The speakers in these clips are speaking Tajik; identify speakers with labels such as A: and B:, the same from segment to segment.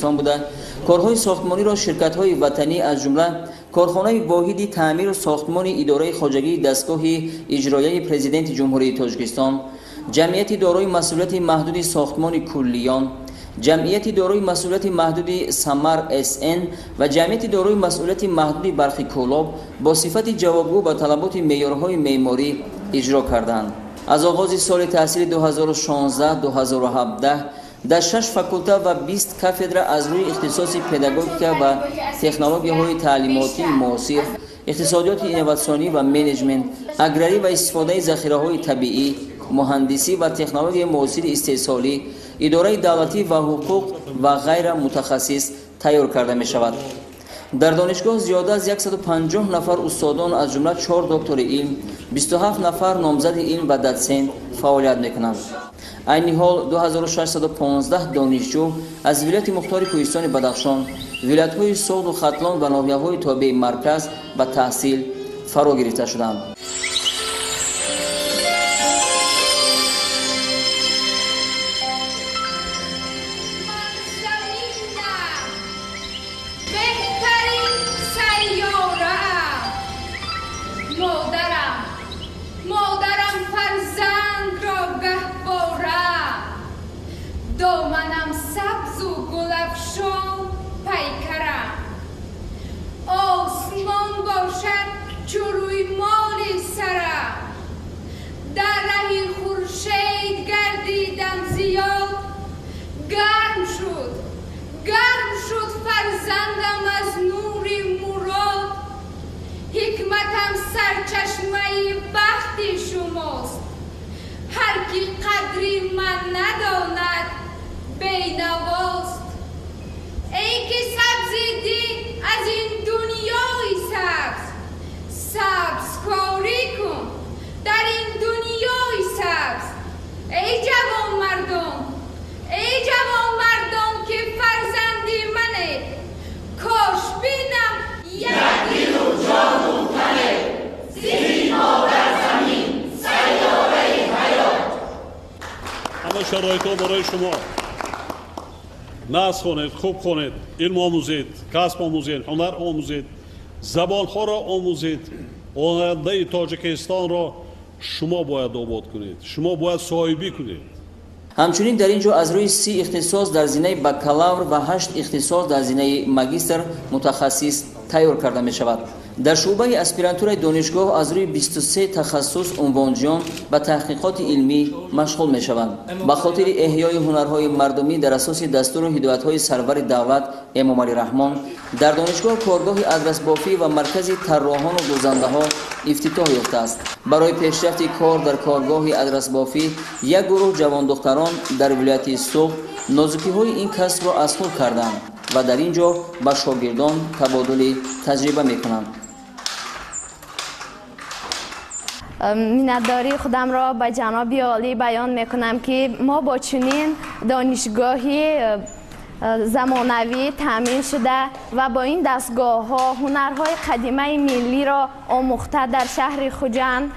A: بوده کارهای ساختمانی را شرکت‌های وطنی از جمله کارخانه واحدی تعمیر و ساختمان اداره خواجگی دستگاه اجرایی پرزیدنت جمهوری تاجیکستان، جمعیت دارای مسئولیت محدود ساختمان کلیان، جمعیت دارای مسئولیت محدود سمر SN و جمعیت دارای مسئولیت محدود برخی کولاب با صفت جوابگو به طلبات معیارهای معماری اجرا کردند. از آغاز سال تحصیل 2016-2017 در 6 فاکولته و 20 کاتدرا از روی اختصاص پداگوژیکا و تکنولوژی‌های تعلیماتی معاصر، اقتصادیات اینواسیونی و منیجمنت، اگراری و استفاده ذخیره‌های طبیعی، مهندسی و تکنولوژی معاصر استحصالی، اداره دولتی و حقوق و غیر متخصص تیار کرده می شود. در دانشگاه زیاده از 150 نفر استادان از جمله 4 دکتر علم، 27 نفر نامزد علم و دسنت فعالیت میکنند. این حال 2615 دانشجو از ولایت مختار کوهستان بدخشان، ولایت‌های سوغد و ختلان و ناحیه‌های تابع مرکز به تحصیل فرا گرفته شدند.
B: دامنم سبز و گلفشان پیکرم، آسمان باشد چو روی مال سرم، در ره خورشید گردیدم زیاد، گرم شد فرزندم از نور مراد، حکمتم سرچشمه بخت شماست، هر کی قدری من نداند بینواست. ای که سبزی دی از این دنیای سبز کاری کن در این دنیای سبز. ای جوان مردان که فرزندی منه، کاش بینم یک دل و جان و تنه، زیر ما در زمین سیاره حیات.
C: همه شرایط ها برای شما. نصب کنید، خوب کنید، علم آموزید، کسب آموزید، هنر آموزید، زبانها را آموزید. آینده تاجیکستان را شما باید آباد کنید، شما باید صاحبی کنید.
A: همچنین در اینجا از روی 30 اختصاص در زمینه بکالور و 8 اختصاص در زمینه ماجستر متخصص تیار کرده می شود. در شعبه اسپیرانتور دانشگاه از روی 23 تخصص عنوانجویان به تحقیقات علمی مشغول می شوند. به خاطر احیای هنرهای مردمی در اساس دستور و هدایت‌های سرور دولت امام علی رحمان در دانشگاه کارگاه ادرس بافی و مرکز طراحان و دوزنده‌ها افتتاح یافته است. برای پیشرفت کار در کارگاه ادرس بافی یک گروه جوان دختران در ولایت سوغد نازکی‌های این کسب را از خود کردند و در اینجا با شاگردان تبادل تجربه می‌کنند.
D: منتداری خودم را به جناب عالی بیان میکنم که ما با چنین دانشگاهی زمانوی تامین شده و با این دستگاه ها هنرهای قدیمه ملی را آموخته در شهر خوجند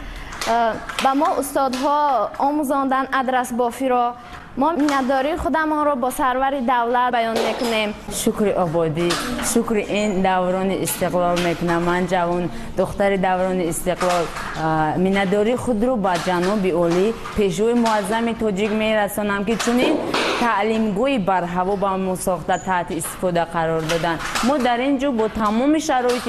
D: و ما استادها آموزاندن ادرس بافی را. ما منتداری خودمان را با سرور دولت بیان میکنیم.
E: شکر آبادی، شکر این دوران استقلال میکنم. من جوان دختر دوران استقلال منتداری خود رو با جناب عالی پیشوای معظم تاجیک میرسانم که چنین تعلیمگوی بر هوا با ما ساخته تحت استفاده قرار دادن. ما در اینجا با تمام شرایط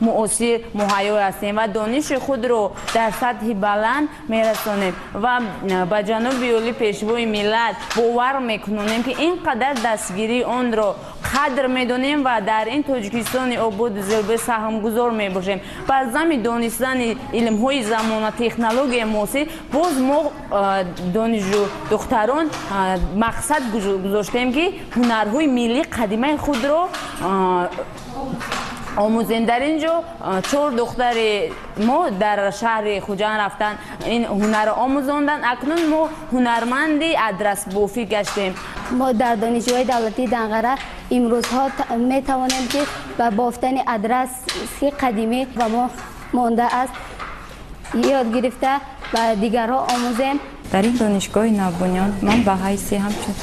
E: معاصر مهیا هستیم و دانش خود رو در سطح بلند میرسانیم و با جناب عالی پیشوای ملت باور میکنیم که اینقدر دستگیری آن را قدر میدونیم و در این تاجیکستان آباد زلبه سهم گذار میباشیم. با زمین دانستن علم های زمان تکنولوژی معاصر باز ما دانشجو دختران مقصد گذاشتیم که هنرهای ملی قدیمه خود را آموزیم. در اینجا 4 دختر ما در شهر خوجند رفتن این هنر آموزاندن. اکنون ما هنرمند ادرس بافی گشتیم.
F: ما در دانشجوی دولتی دنقره امروزها می توانیم که به بافتن ادرس قدیمی و ما مانده است یاد گرفته و دیگرها آموزیم.
G: در این دانشگاه نوبنیان من به حیث همچون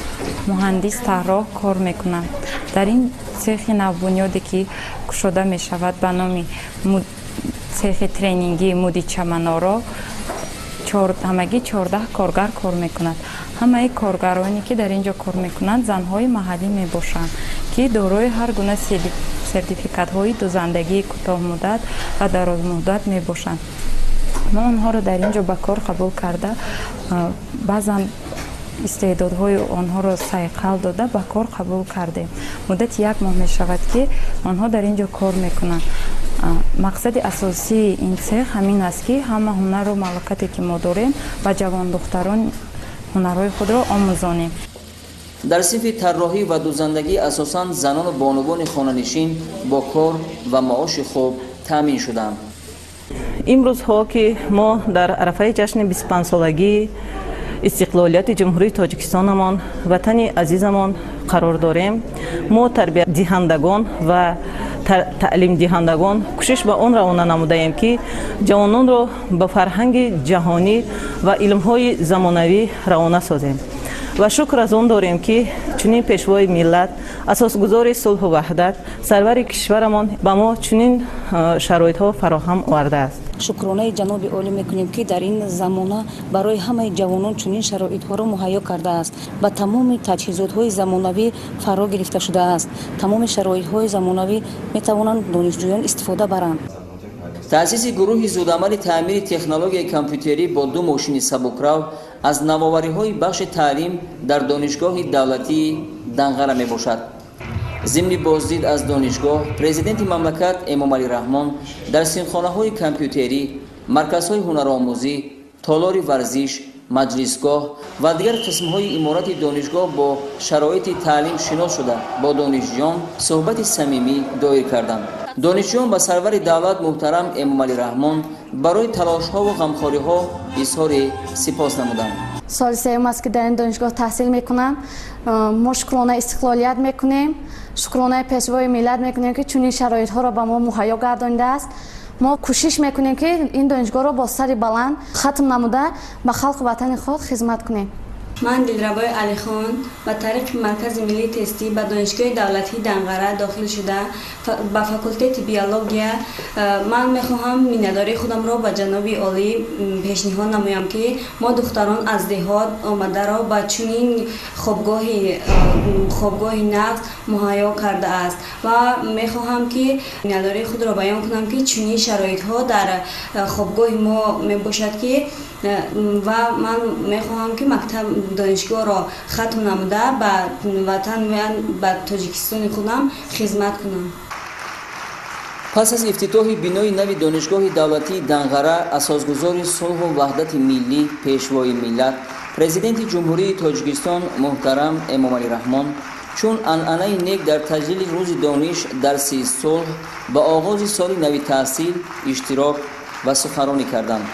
G: مهندس طراح کار میکنم.
E: дар ин цехи навбунёде ки кушода мешавад ба номи цехи тренинги муди чаманоро ҳамагӣ 14 коргар кор мекунад. ҳамаи коргароне ки дар ин ҷо кор мекунанд занҳои маҳаллӣ мебошанд ки дорои ҳар гуна сертификатҳои дузандагии кӯтоҳмуддат ва дарозмуддат мебошанд. мо онҳоро дар ин ҷо ба кор қабул карда баъзан истеъдодҳои онҳоро сайқал дода ба кор қабул кардем. муддати 1 моҳ мешавад ки онҳо дар ин ҷо кор мекунанд. мақсади асосии ин цех ҳамин аст ки ҳама ҳунару малакате ки мо дорем ба ҷавондухтарон ҳунарҳои худро омӯзонем.
A: дар синфи тарроҳӣ ва дузандагӣ асосан занону бонувони хонанишин бо кор ва маоши хуб таъмин шуданд.
G: имрӯзҳо ки мо дар арафаи ҷашни 25-солагии истиқлолияти ҷумҳурии тоҷикистонамон ватани азизамон қарор дорем, мо тарбиятдиҳандагон ва таълимдиҳандагон кӯшиш ба он равона намудаем ки ҷавононро ба фарҳанги ҷаҳонӣ ва илмҳои замонавӣ равона созем. ва шукр аз он дорем ки чунин пешвои миллат, асосгузори сулҳу ваҳдат, сарвари кишварамон ба мо чунин шароитҳо фароҳам овардааст.
H: шукронаи ҷаноби олӣ мекунем ки дар ин замона барои ҳамаи ҷавонон чунин шароитҳоро муҳайё кардааст. ба тамоми таҷҳизотҳои замонавӣ фаро гирифта шудааст. тамоми шароитҳои замонавӣ метавонанд донишҷӯён истифода баранд.
A: таъсиси гурӯҳи зудамали таъмири технологияи компютерӣ бо 2 мошини сабукрав аз навовариҳои бахши таълим дар донишгоҳи давлатии Данғара мебошад. зимни боздид аз донишгоҳ, президенти мамлакат Эмомалӣ Раҳмон дар синхонаҳои компютерӣ, марказҳои ҳунаромӯзӣ, толори варзиш, маҷлисгоҳ ва дигар қисмҳои иморати донишгоҳ бо шароити таълим шинос шуда бо донишҷӯён суҳбати самимӣ доир карданд. донишҷӯён ба сарвари давлат муҳтарам Эмомалӣ Раҳмон барои талошҳо ва ғамхориҳо изҳори сипос намуданд.
I: соли сеюм аст ки дар ин донишгоҳ таҳсил мекунам. мо шукрона истиқлолият мекунем, шукронаи пешвои миллат мекунем ки чунин шароитҳоро ба мо муҳайё гардонидааст. мо кӯшиш мекунем ки ин донишгоҳро бо сари баланд хатм намуда ба халқи ватани худ хизмат кунем.
J: ман Дилрабои Алихон ба тариқи Маркази миллии тестӣ ба донишгоҳи давлатии Данғара дохил шуда ба факултети биология ман мехоҳам миннатдории худамро ба ҷаноби олӣ пешниҳод намоям ки мо духтарон аз деҳот омадаро ба чунин хобгоҳи нағз муҳайё кардааст ва мехоҳам ки миннатдории худро баён кунам ки чунин шароитҳо дар хобгоҳи мо мебошад ки ва ман мехоҳам ки мактаб донишгоҳро хатм намуда ба ватан ва ба тоҷикистони худам хизмат кунам.
A: пас аз ифтитоҳи бинои нави донишгоҳи давлатии Данғара, асосгузори сулҳу ваҳдати миллӣ, пешвои миллат, президенти ҷумҳурии Тоҷикистон муҳтарам Эмомалӣ Раҳмон чун анъанаи нек дар таҷлили рӯзи дониш дарси сулҳ ба оғози соли нави таҳсил иштирок ва суханронӣ карданд.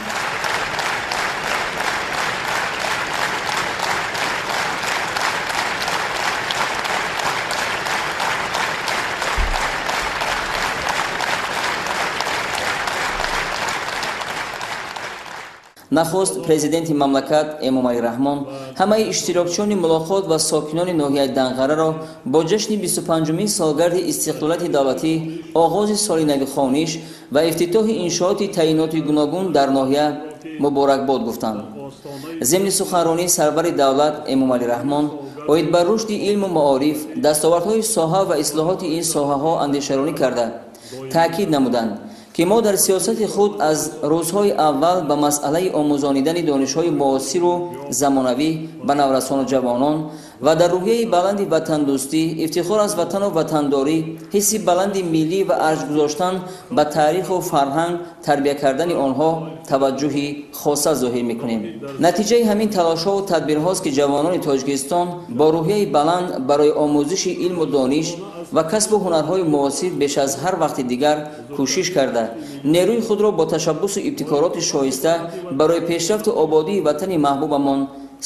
A: нахост президенти мамлакат Эмомалӣ Раҳмон ҳамаи иштирокчиёни мулоқот ва сокинони ноҳияи Данғараро бо ҷашни 25-умин солгарди истиқлолияти давлатӣ, оғози соли нави хониш ва ифтитоҳи иншооти таъиноти гуногун дар ноҳия муборакбод гуфтанд. зимни суханронӣ сарвари давлат Эмомалӣ Раҳмон оид ба рушди илму маориф, дастовардҳои соҳа ва ислоҳоти ин соҳаҳо андешаронӣ карда таъкид намуданд ки мо дар сиёсати худ аз рӯзҳои аввал ба масъалаи омӯзонидани донишҳои муосиру замонавӣ ба наврасону ҷавонон ва дар рӯҳияи баланди ватандӯстӣ, ифтихор аз ватану ватандорӣ, ҳисси баланди миллӣ ва арҷ гузоштан ба таъриху фарҳанг, тарбия кардани онҳо таваҷҷӯҳи хоса зоҳир мекунем. натиҷаи ҳамин талошҳо ва тадбирҳост ки ҷавонони Тоҷикистон бо рӯҳияи баланд барои омӯзиши илму дониш ва касбу ҳунарҳои муосир беш аз ҳар вақти дигар кӯшиш карда нерӯи худро бо ташаббусу ибтикороти шоиста барои пешрафту ободии ватани маҳбубамон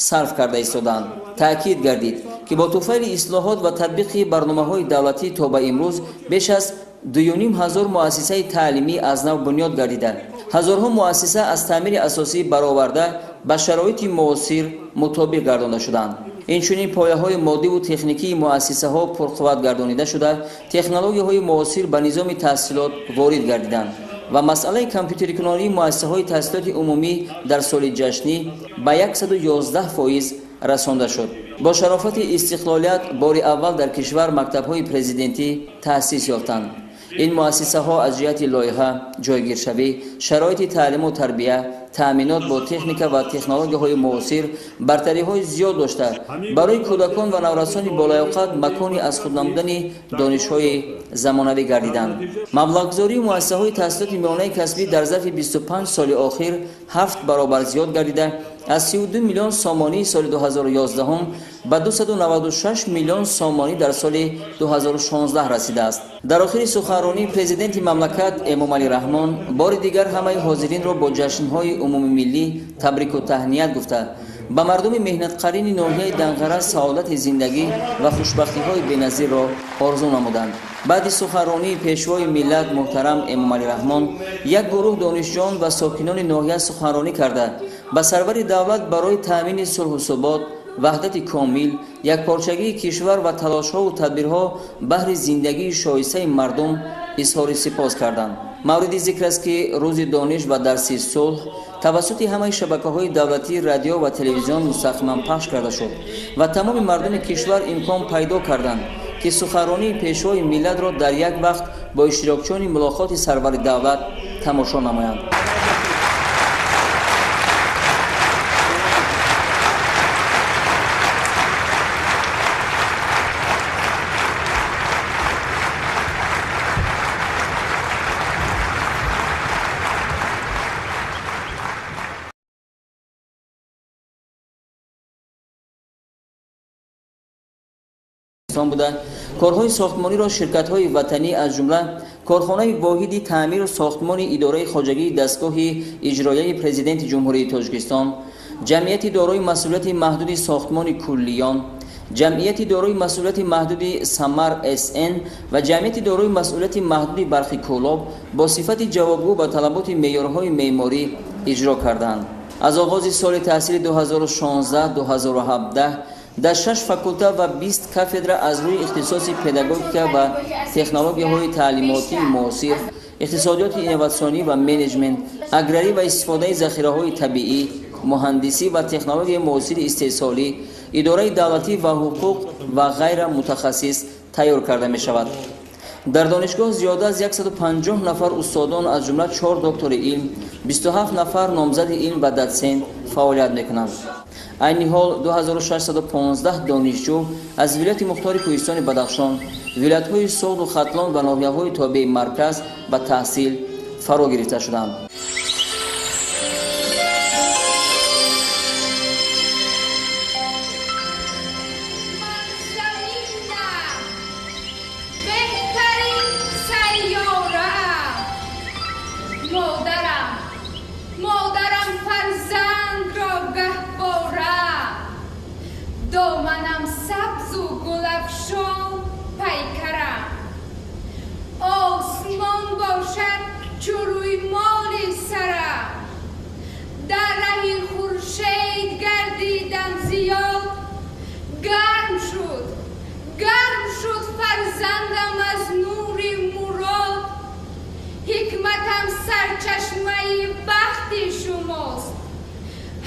A: сарф карда истоданд. таъкид гардид ки бо туфайли ислоҳот ва татбиқи барномаҳои давлатӣ то ба имрӯз беш аз 2500 муассисаи таълимӣ аз нав бунёд гардида, ҳазорҳо муассиса аз таъмири асосӣ бароварда ба шароити муосир мутобиқ гардонда шуданд. инчунин пояҳои моддиву техникии муассисаҳо пурқувват гардонида шуда технологияҳои муосир ба низоми таҳсилот ворид гардиданд ва масъалаи компютерикунонии муассисаҳои таҳсилоти умумӣ дар соли ҷашнӣ ба 111% расонда шуд. бо шарофати истиқлолият бори аввал дар кишвар мактабҳои президентӣ таъсис ёфтанд. ин муассисаҳо аз ҷиҳати лоиҳа, ҷойгиршавӣ, шароити таълиму тарбия, таъминот бо техника ва технологияҳои муосир бартариҳои зиёд дошта барои кӯдакон ва наврасони болаёқат макони аз худ намудани донишҳои замонавӣ гардиданд. маблағгузории муассисаҳои таҳсилоти миёнаи касбӣ дар зарфи 25 соли охир 7 баробар зиёд гардида аз 32 миллион сомонии соли 2011 ба 296 миллион сомонӣ дар соли 2016 расидааст. дар охири суханронии президенти мамлакат Эмомалӣ Раҳмон бори дигар ҳамаи ҳозиринро бо ҷашнҳои умумимиллӣ табрику таҳният гуфта ба мардуми меҳнатқарини ноҳияи Данғара саодати зиндагӣ ва хушбахтиҳои беназирро орзу намуданд. баъди суханронии пешвои миллат муҳтарам Эмомалӣ Раҳмон як гурӯҳ донишҷӯён ва сокинони ноҳия суханронӣ карда ба сарвари давлат барои таъмини сулҳу собот, ваҳдати комил, якпорчагии кишвар ва талошҳову тадбирҳо баҳри зиндагии шоистаи мардум изҳори сипос карданд. мавриди зикр аст ки рӯзи дониш ва дарси сулҳ тавассути ҳамаи шабакаҳои давлатӣ радио ва телевизион мустақиман пахш карда шуд ва тамоми мардуми кишвар имкон пайдо карданд ки суханронии пешвои миллатро дар як вақт бо иштирокчиёни мулоқоти сарвари давлат тамошо намоянд. буда корҳои сохтмониро ширкатҳои ватанӣ аз ҷумла корхонаи воҳиди таъмиру сохтмони идораи хоҷагии дастгоҳи иҷроияи президенти ҷумҳурии Тоҷикистон, ҷамъияти дорои масъулияти маҳдуди сохтмони куллиён, ҷамъияти дорои масъулияти маҳдуди Самар СН ва ҷамъияти дорои масъулияти маҳдуди барқи Кӯлоб бо сифати ҷавобгӯ ба талаботи меъёрҳои меъморӣ иҷро карданд. аз оғози соли таҳсили 2016-2017 дар 6 факулта ва 20 кафедра аз рӯи ихтисоси педагогика ва технологияҳои таълимотии муосир, иқтисодиёти инноватсионӣ ва менеҷмент, аграрӣ ва истифодаи захираҳои табиӣ, муҳандисӣ ва технологияи муосири истеҳсолӣ, идораи давлатӣ ва ҳуқуқ ва ғайра мутахассис тайёр карда мешавад. дар донишгоҳ зиёда аз 150 нафар устодон аз ҷумла 4 доктори илм, 27 нафар номзади илм ва датсент фаъолият мекунанд. айни ҳол 2615 донишҷӯ аз вилояти мухтори Кӯҳистони Бадахшон, вилоятҳои Соғду Хатлон ва ноҳияҳои тобеи марказ ба таҳсил фаро гирифта шуданд.
B: Доманам сабзу гулафшон пайкарам, осмон бошад чуруй моли сарам, дар раҳи хуршед гардидам зиёд, гарм шуд фарзандам аз нури мурод, ҳикматам сарчашмаи бахти шумост,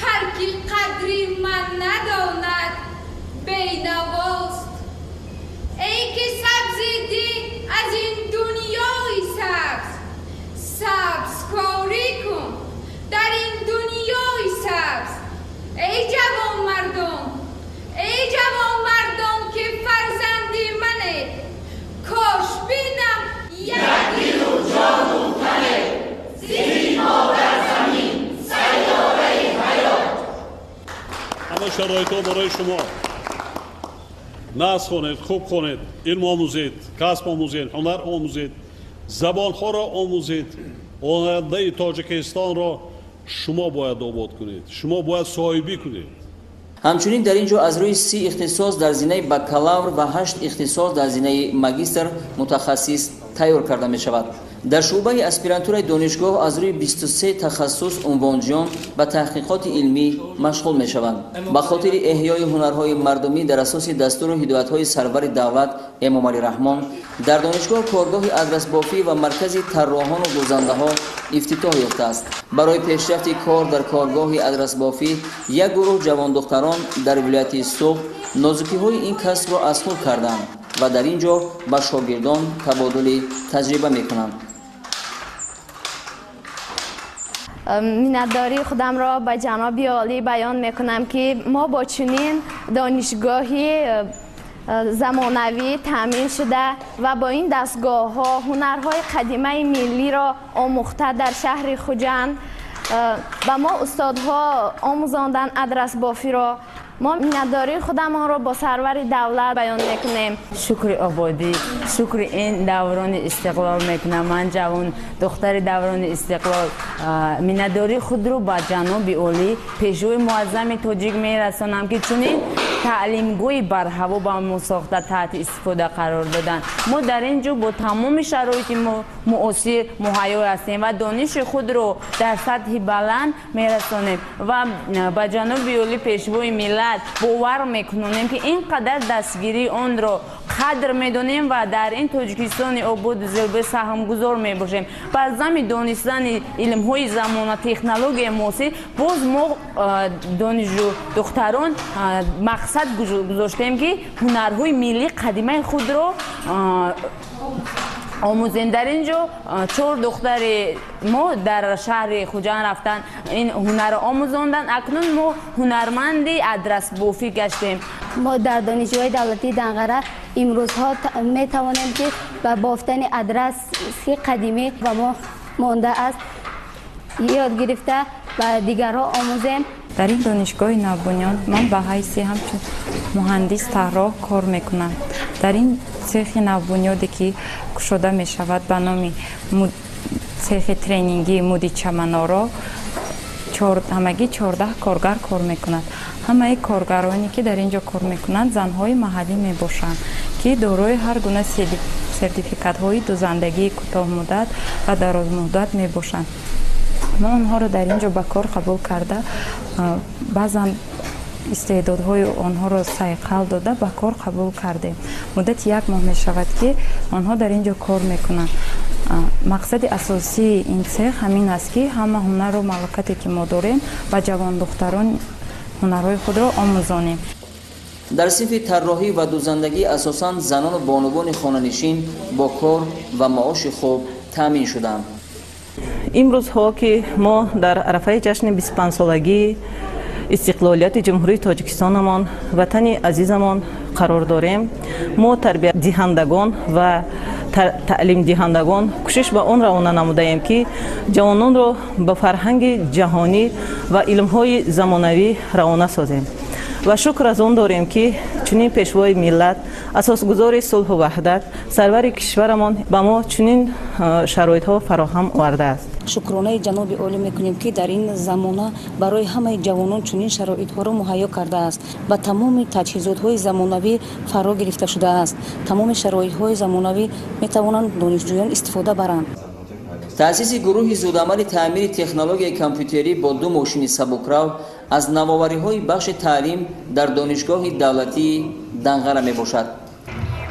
B: ҳар ки қадри ман надонад бейнавост. ای که سبزی دی از این دنیای سبز کاری کن در این دنیای سبز. ای جوان مردم که فرزندی منه، کاش بینم یک دل و جان و تنه، زیر ما در زمین سیاره حیات.
C: همه شرایط ها برای شما. ناز خونید، خوب خونید، علم آموزید، کسب آموزید، هنر آموزید، زبانها را آموزید. آینده تاجیکستان را شما باید آباد کنید، شما باید صاحبی کنید.
A: همچنین در اینجا از روی 30 اختصاص در زمینه بکالور و 8 اختصاص در زمینه ماجستر متخصص تیار کرده می شود. дар шуъбаи аспирантураи донишгоҳ аз рӯи 23 тахассус унвонҷиён ба таҳқиқоти илмӣ машғул мешаванд. ба хотири эҳёи ҳунарҳои мардумӣ дар асоси дастуру ҳидоятҳои сарвари давлат Эмомалӣ Раҳмон дар донишгоҳ коргоҳи адрасбофӣ ва маркази тарроҳону дӯзандаҳо ифтитоҳ ёфтааст. барои пешрафти кор дар коргоҳи адрасбофӣ як гурӯҳ ҷавондухтарон дар вилояти Суғд нозукиҳои ин касбро аз худ карданд ва дар ин ҷо ба шогирдон табодули таҷриба мекунанд.
D: миннатдории худамро ба ҷаноби олӣ баён мекунам, ки мо бо чунин донишгоҳи замонавӣ таъмин шуда ва бо ин дастгоҳҳо ҳунарҳои қадимаи миллиро омӯхта дар шаҳри Хуҷанд ба мо устодҳо омӯзонданд адрасбофиро. мо миннатдории худамонро бо сарвари давлат баён мекунем.
E: шукри ободӣ, шукри ин даврони истиқлол мекунам. ман ҷавон духтари даврони истиқлол миннатдории худро ба ҷаноби олӣ пешвои муаззами тоҷик мерасонам, ки чунин таълимгоҳи барҳаво ба мо сохта таҳти истифода қарор доданд. мо дар ин ҷо бо тамоми шароити муосир муҳайё ҳастем ва дониши худро дар сатҳи баланд мерасонем ва ба ҷаноби олӣ пешвои миллат бовар мекунонем, ки ин қадар дастгирии онро қадр медонем ва дар ин Тоҷикистони ободу зелбе саҳмгузор мебошем. ба зами донистани илмҳои замона, технологияи муосир боз мо донишҷӯ духтарон мақсад гузоштем, ки ҳунарҳои миллии қадимаи худро омӯзем. дар ин ҷо 4 духтари мо дар шаҳри Хуҷанд рафтан ин ҳунарро омӯзонданд. акнун мо ҳунарманди адрасбофӣ гаштем.
F: мо дар донишгоҳи давлатии Данғара имрӯзҳо метавонем ки ба бофтани адраси қадимӣ ба мо мондааст ёд гирифта ба дигарҳо омӯзем.
K: дар ин донишгоҳи навбунёд ман ба ҳайси ҳамчун муҳандис таҳроҳ кор мекунам. дар ин цехи навбунёде ки кушода мешавад ба номи цехи тренингии муди чаманоро ҳамагӣ 14 коргар кор мекунад. ҳамаи коргароне ки дар ин ҷо кор мекунанд занҳои маҳаллӣ мебошанд, ки дорои ҳар гуна сертификатҳои дӯзандагии кӯтоҳмуддат ва дарозмуддат мебошанд. мо онҳоро дар ин ҷо ба кор қабул карда баъзан истеъдодҳои онҳоро сайқал дода ба кор қабул кардем. муддати 1 моҳ мешавад, ки онҳо дар ин ҷо кор мекунанд. мақсади асосии ин цех ҳамин аст, ки ҳама ҳунару малакате ки мо дорем ба ҷавондухтарон ҳунарҳои худро омӯзонем.
A: дар синфи тарроҳӣ ва дӯзандагӣ асосан занону бонувони хонанишин бо кор ва маоши хуб таъмин шуданд.
G: имрӯзҳо ки мо дар арафаи ҷашни 25-солагии истиқлолияти ҷумҳурии Тоҷикистонамон, ватани азизамон қарор дорем, мо тарбиятдиҳандагон ва таълимдиҳандагон кӯшиш ба он равона намудаем, ки ҷавононро ба фарҳанги ҷаҳонӣ ва илмҳои замонавӣ равона созем. ва шукр аз он дорем, ки чунин пешвои миллат, асосгузори сулҳу ваҳдат, сарвари кишварамон ба мо чунин шароитҳо фароҳам овардааст.
H: шукронаи ҷаноби олӣ мекунем, ки дар ин замона барои ҳамаи ҷавонон чунин шароитҳоро муҳайё кардааст. ба тамоми таҷҳизотҳои замонавӣ фаро гирифта шудааст. тамоми шароитҳои замонавӣ метавонанд донишҷӯён истифода баранд.
A: таъсиси гурӯҳи зудамали таъмири технологияи компютерӣ бо 2 мошини сабукрав аз навовариҳои бахши таълим дар донишгоҳи давлатии Данғара мебошад.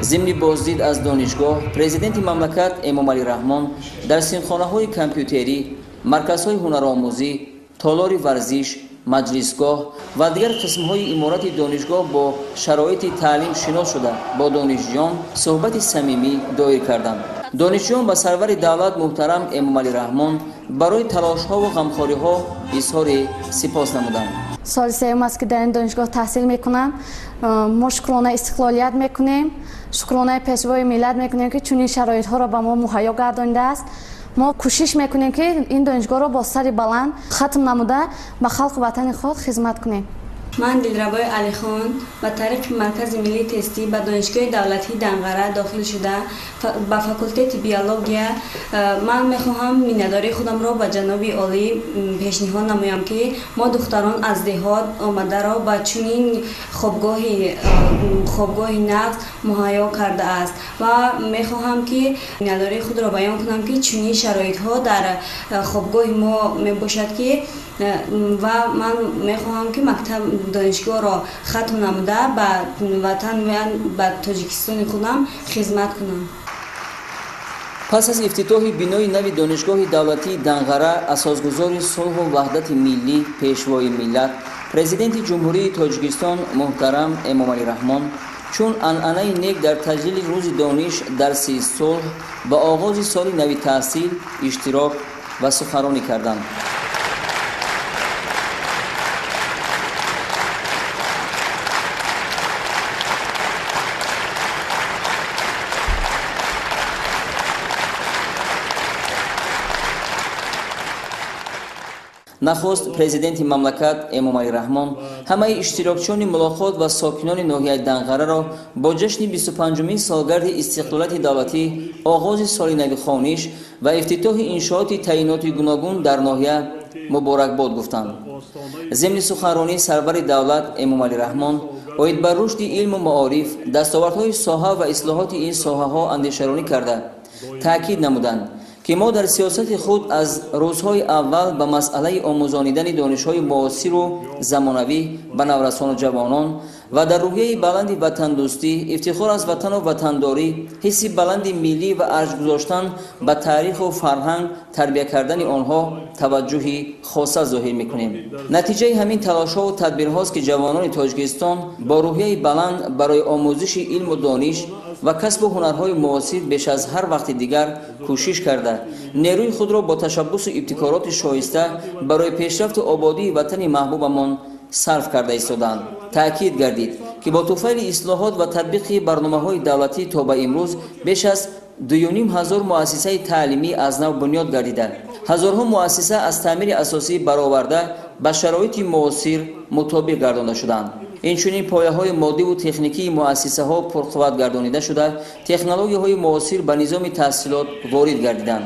A: зимни боздид аз донишгоҳ, президенти мамлакат Эмомалӣ Раҳмон дар синхонаҳои компютерӣ, марказҳои ҳунаромӯзӣ, толори варзиш, маҷлисгоҳ ва дигар қисмҳои иморати донишгоҳ бо шароити таълим шинос шуда бо донишҷӯён суҳбати самимӣ доир карданд. донишҷӯён ба сарвари давлат муҳтарам Эмомалӣ Раҳмон барои талошҳо ва ғамхориҳо изҳори сипос намуданд.
I: соли сеюм аст ки дар ин донишгоҳ таҳсил мекунам. мо шукронаи истиқлолият мекунем, шукронаи пешвои миллат мекунем, ки чунин шароитҳоро ба мо муҳайё гардонидааст. мо кӯшиш мекунем, ки ин донишгоҳро бо сари баланд хатм намуда ба халқи ватани худ хизмат кунем.
J: من دلربای علی خان با طریق مرکز ملی تستی به دانشگاه دولتی دنقره داخل شده با فاکولته بیولوژیا. من میخواهم مینداری خودم را به جناب عالی پیشنهاد نمایم که ما دختران از دهات آمده را با چنین خوابگاهی نقد مهیا کرده است و میخواهم که مینداری خود را بیان کنم که چنین شرایط ها در خوابگاه ما میباشد که و من میخواهم که مکتب دانشگاه را ختم نموده به وطن و به تاجیکستان خودم خدمت کنم.
A: پس از افتتاح بینای نو دانشگاه دولتی دنقره، اساسگزار صلح و وحدت ملی، پیشوای ملت، پرزیدنت جمهوری تاجیکستان محترم امامعلی رحمان چون عنعنه نیک در تجلیل روز دانش درسی صلح با آغاز سال نو تحصیل اشتراک و سخنرانی کردند. نخست پرزیدنت مملکت امامعلی رحمان همه اشتراکچیان ملاقات و ساکنان ناحیه دنقره را با جشن 25مین سالگرد استقلالیت دولتی، آغاز سال نو خوانش و افتتاح انشاءات تعیینات گوناگون در ناحیه مبارکباد گفتند. ضمن سخنرانی سرور دولت امامعلی رحمان باید بر رشد علم و معارف، دستاوردهای ساحه و اصلاحات این ساحه‌ها اندیشه‌رانی کرده تاکید نمودند که ما در سیاست خود از روزهای اول به مسئله آموزانیدن دانش‌های معاصر و زمانوی به نورسان و جوانان و در روحیه بلند وطن دوستی، افتخار از وطن و وطنداری، حسی بلند ملی و ارج گذاشتن به تاریخ و فرهنگ تربیت کردن آنها توجهی خاصه ظاهر می‌کنیم. نتیجه همین تلاش‌ها و تدبیرهاست که جوانان تاجیکستان با روحیه بلند برای آموزش علم و دانش و کسب هنرهای معاصر بیش از هر وقت دیگر کوشش کرده نیروی خود را با تشبث و ابتکارات شایسته برای پیشرفت و آبادی وطن محبوبمان صرف کرده ایستادند. تأکید گردید که با طفیل اصلاحات و تطبیق برنامه‌های دولتی تا به امروز بیش از 2,500 مؤسسه تعلیمی از نو بنیاد گردیده، هزارها مؤسسه از تعمیر اساسی برآورده به شرایط معاصر مطابق گردانده شدند. اینچنین پایه‌های مادی و تکنیکی مؤسسه‌ها پرقوت گردانیده شده، تکنولوژی‌های معاصر به نظام تحصیلات وارد گردیدند.